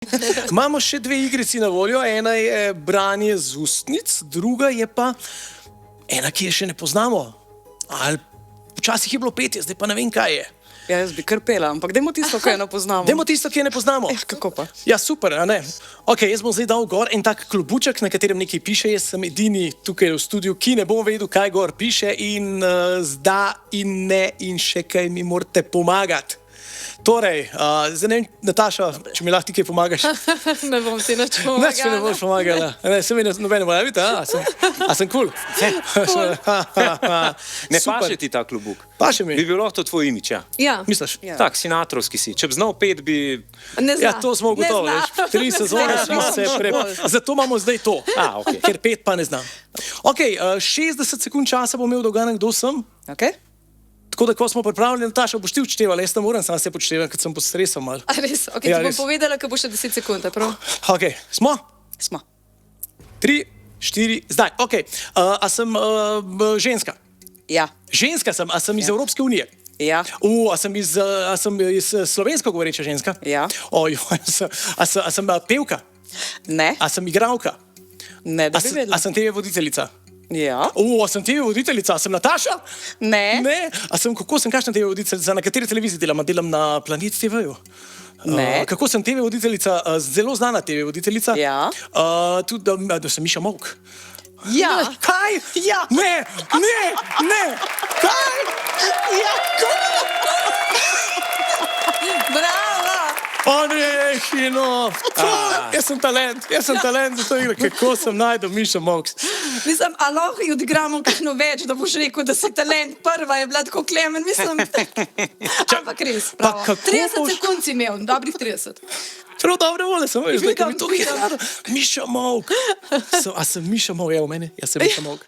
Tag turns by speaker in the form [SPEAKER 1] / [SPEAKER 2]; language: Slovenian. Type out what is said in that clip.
[SPEAKER 1] Imamo še dve igrici na voljo. Ena je branje z ustnic, druga je pa ena, ki je še ne poznamo. Ali včasih je bilo petje, zdaj pa ne vem, kaj je.
[SPEAKER 2] Ja, jaz bi kar pela, ampak dajmo tisto, ki je ne poznamo.
[SPEAKER 1] Dajmo tisto, ki je ne poznamo.
[SPEAKER 2] Kako pa?
[SPEAKER 1] Ja, super, a ne? Ok, jaz bom zdaj dal gor en tak klobuček, na katerem nekaj piše. Jaz sem edini tukaj v studiu, ki ne bom vedel, kaj gor piše in zda in ne in še kaj mi morate pomagati. Torej, zdaj ne vem, Nataša, če mi lahko ti kaj pomagaš.
[SPEAKER 3] Ne bom ti nič pomagala.
[SPEAKER 1] Nič mi ne boš pomagala. Ne, se mi nobene boja, vidite, a sem cool.
[SPEAKER 4] Ne paše ti ta klobuk.
[SPEAKER 1] Paše mi.
[SPEAKER 4] Bi bil lahko to tvoj imič, ja.
[SPEAKER 3] Ja.
[SPEAKER 1] Misliš?
[SPEAKER 2] Ja.
[SPEAKER 4] Tak, sinatrovski si. Če bi znal pet, bi...
[SPEAKER 3] Ne zna.
[SPEAKER 1] Ja, to smo ugotovili.
[SPEAKER 3] Ne zna.
[SPEAKER 1] 3 sezone smo se Zato imamo zdaj to.
[SPEAKER 4] okej.
[SPEAKER 1] Ker 5 pa ne znam. Ok, 60 sekund časa bo imel doganek, kdo sem.
[SPEAKER 2] Okay?
[SPEAKER 1] Tako da, ko smo pripravljeni, Nataša, boš ti odštevala, jaz tam moram sam se počteval, ker sem postresal malo.
[SPEAKER 3] A res? Ok,
[SPEAKER 1] Ja,
[SPEAKER 3] ti bom
[SPEAKER 1] res.
[SPEAKER 3] povedala, ko bo še 10 sekund, a prav?
[SPEAKER 1] Ok, smo?
[SPEAKER 2] Smo.
[SPEAKER 1] 3, 4, zdaj. Ok, a sem ženska?
[SPEAKER 2] Ja.
[SPEAKER 1] Ženska sem, a sem iz Evropske unije?
[SPEAKER 2] Ja.
[SPEAKER 1] A sem iz slovensko govoreča ženska?
[SPEAKER 2] Ja.
[SPEAKER 1] Oj, a sem pevka?
[SPEAKER 2] Ne.
[SPEAKER 1] A sem igralka?
[SPEAKER 2] Ne, da bi
[SPEAKER 1] A
[SPEAKER 2] vedela.
[SPEAKER 1] sem TV voditeljica?
[SPEAKER 2] Ja.
[SPEAKER 1] A sem TV voditeljica? A sem Nataša?
[SPEAKER 2] Ne.
[SPEAKER 1] Ne. Kako sem kakšna TV voditeljica? Na kateri televiziji delam? Delam na Planet TV-ju.
[SPEAKER 2] Ne.
[SPEAKER 1] Kako sem TV voditeljica? Zelo znana TV voditeljica.
[SPEAKER 2] Ja.
[SPEAKER 1] Tudi, da sem Miša Molk.
[SPEAKER 2] Ja.
[SPEAKER 1] Kaj?
[SPEAKER 2] Ja.
[SPEAKER 1] Ne. Kaj?
[SPEAKER 2] Ja.
[SPEAKER 3] Bravo!
[SPEAKER 1] O ne, Hino. Jaz sem talent za to igro. Kako sem najdel Miša Molk?
[SPEAKER 3] Mislim, a lahko ji odigramo kakšno več, da boš rekel, da si talent. Prva je bila tako Klemen, mislim. Ampak res, bravo.
[SPEAKER 1] kako
[SPEAKER 3] 30
[SPEAKER 1] boš-
[SPEAKER 3] sekund si imel, dobrih 30.
[SPEAKER 1] Prav dobre vole sem, veš, da mi to
[SPEAKER 3] Vidim.
[SPEAKER 1] je rado. Miša Molk. A sem Miša Molk, evo mene, jaz sem Miša Molk.